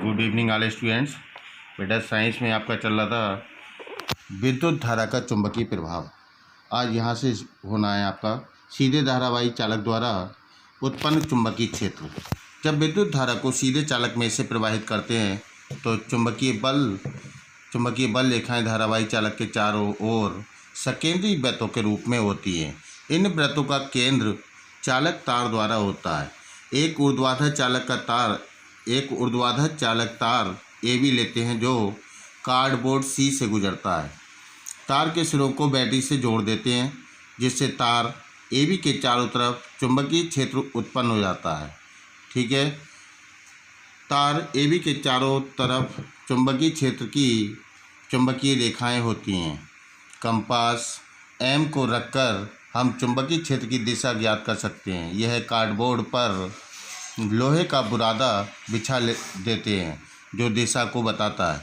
Good evening all students. बेटा science में आपका चल रहा था विद्युत धारा का चुंबकीय प्रभाव। आज यहाँ से होना है आपका सीधे धारावाही चालक द्वारा उत्पन्न चुंबकीय क्षेत्र। जब विद्युत धारा को सीधे चालक में से प्रवाहित करते हैं तो चुंबकीय बल रेखाएं धारावाही चालक के चारों ओर सकेंद्रीय वृत्तों के रूप में होती हैं। इन वृत्तों का केंद्र चालक तार द्वारा होता है। एक ऊर्ध्वाधर चालक तार AB लेते हैं जो कार्डबोर्ड C से गुजरता है। तार के सिरों को बैटरी से जोड़ देते हैं जिससे तार AB के चारों तरफ चुंबकीय क्षेत्र उत्पन्न हो जाता है। ठीक है, तार AB के चारों तरफ चुंबकीय क्षेत्र की चुंबकीय रेखाएं होती हैं। कंपास M को रखकर हम चुंबकीय क्षेत्र की दिशा ज्ञात कर सकते हैं। यह कार्डबोर्ड पर लोहे का बुरादा बिछा देते हैं जो दिशा को बताता है।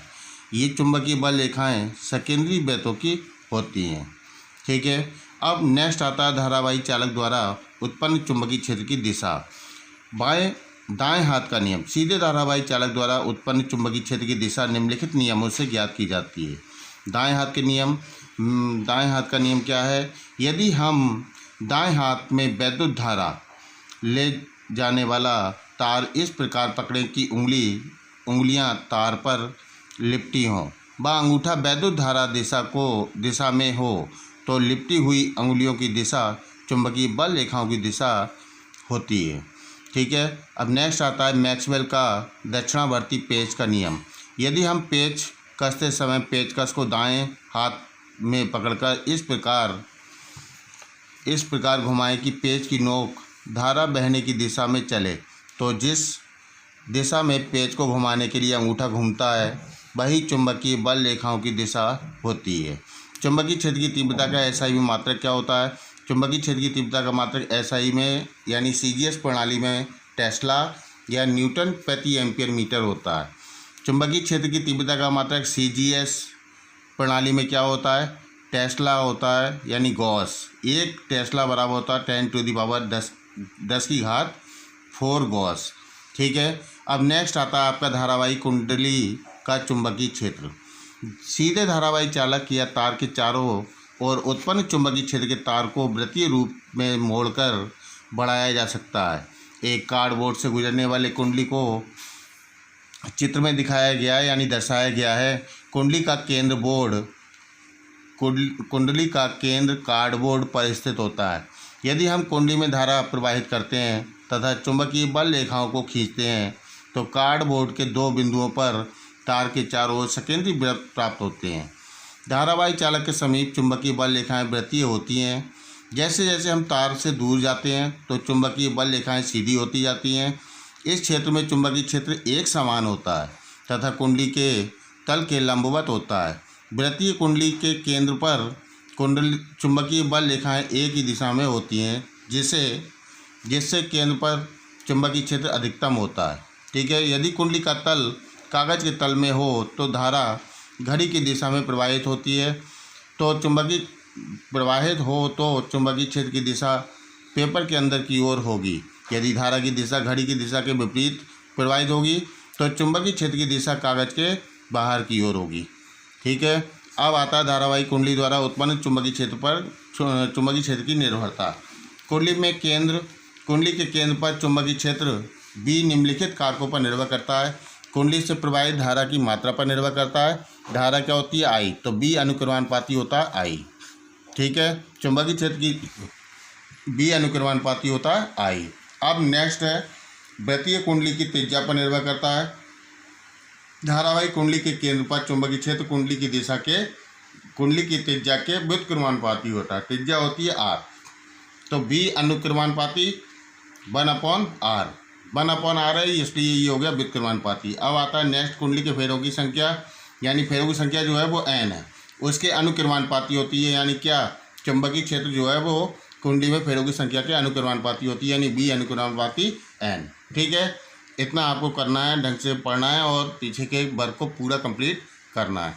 ये चुंबकीय बल रेखाएं सकेंद्रीय वृत्तों की होती हैं। ठीक है, अब नेक्स्ट आता है धारावाही चालक द्वारा उत्पन्न चुंबकीय क्षेत्र की दिशा। दाएं हाथ का नियम। सीधे धारावाही चालक द्वारा उत्पन्न चुंबकीय क्षेत्र की दिशा निम्नलिखित नियमों से ज्ञात की जाती है। दाएं हाथ का नियम क्या है? यदि हम दाएं हाथ में विद्युत धारा ले जाने वाला तार इस प्रकार पकड़ें कि उंगलियां तार पर लिपटी हों व अंगूठा विद्युत धारा दिशा में हो तो लिपटी हुई अंगुलियों की दिशा चुंबकीय बल रेखाओं की दिशा होती है। ठीक है, अब नेक्स्ट आता है मैक्सवेल का दक्षिणावर्ती पेच का नियम। यदि हम पेच कसते समय पेचकस को दाएं हाथ में पकड़कर इस प्रकार घुमाएं कि पेच की नोक धारा बहने की दिशा में चले तो जिस दिशा में पेच को घुमाने के लिए अंगूठा घूमता है वही चुंबकीय बल रेखाओं की दिशा होती है। चुंबकीय क्षेत्र की तीव्रता का SI में मात्रक क्या होता है? चुंबकीय क्षेत्र की तीव्रता का मात्रक SI में यानी CGS प्रणाली में टेस्ला या न्यूटन प्रति एम्पीयर मीटर होता है। चुंबकीय क्षेत्र की तीव्रता का मात्रक CGS प्रणाली में क्या होता है? टेस्ला होता है यानी गॉस। 1 टेस्ला बराबर होता है 10⁻⁴ गॉस। ठीक है, अब नेक्स्ट आता है आपका धारावाही कुंडली का चुंबकीय क्षेत्र। सीधे धारावाही चालक या तार के चारों ओर उत्पन्न चुंबकीय क्षेत्र के तार को वृत्तीय रूप में मोड़कर बढ़ाया जा सकता है। एक कार्डबोर्ड से गुजरने वाले कुंडली को चित्र में दिखाया गया है यानी दर्शाया गया है। कुंडली का केंद्र कार्डबोर्ड पर स्थित होता है। यदि हम कुंडली में धारा प्रवाहित करते हैं तथा चुंबकीय बल रेखाओं को खींचते हैं तो कार्डबोर्ड के 2 बिंदुओं पर तार के चारों ओर सकेंद्रीय वृत्त प्राप्त होते हैं। धारावाही चालक के समीप चुंबकीय बल रेखाएं वृत्तीय होती हैं। जैसे जैसे हम तार से दूर जाते हैं तो चुंबकीय बल रेखाएं सीधी होती जाती हैं। इस क्षेत्र में चुंबकीय क्षेत्र एक समान होता है तथा कुंडली के तल के लंबवत होता है। वृत्तीय कुंडली के केंद्र पर चुंबकीय बल रेखाएं एक ही दिशा में होती हैं जिससे केंद्र पर चुंबकीय क्षेत्र अधिकतम होता है। ठीक है, यदि कुंडली का तल कागज के तल में हो तो धारा घड़ी की दिशा में प्रवाहित होती है तो चुंबकीय क्षेत्र की दिशा पेपर के अंदर की ओर होगी। यदि धारा की दिशा घड़ी की दिशा के विपरीत प्रवाहित होगी तो चुंबकीय क्षेत्र की दिशा कागज के बाहर की ओर होगी। ठीक है, अब आता है धारावाही कुंडली द्वारा उत्पन्न चुंबकीय क्षेत्र की निर्भरता। कुंडली के केंद्र पर चुंबकीय क्षेत्र B निम्नलिखित कारकों पर निर्भर करता है। कुंडली से प्रवाहित धारा की मात्रा पर निर्भर करता है। धारा क्या होती है? I, तो B अनुक्रमानुपाती होता है I। ठीक है, चुंबकीय क्षेत्र की B अनुक्रमानुपाती होता है I। अब नेक्स्ट है वृत्तीय कुंडली की त्रिज्या पर निर्भर करता है। धारावाही कुंडली के केंद्र पर चुंबकीय क्षेत्र कुंडली की त्रिज्या के व्युत्क्रमानुपाती होता है। त्रिज्या होती है R, तो B अनुक्रमानुपाती 1/r है, इसलिए ये हो गया व्युत्क्रमानुपाती। अब आता है नेक्स्ट कुंडली के फेरों की संख्या, यानी फेरों की संख्या जो है वो n है, उसके अनुक्रमानुपाती होती है। यानी क्या? चुंबकीय क्षेत्र जो है वो कुंडली में फेरों की संख्या के अनुक्रमानुपाती होती है यानी B अनुक्रमानुपाती n। ठीक है, इतना आपको करना है, ढंग से पढ़ना है और पीछे के वर्क को पूरा कंप्लीट करना है।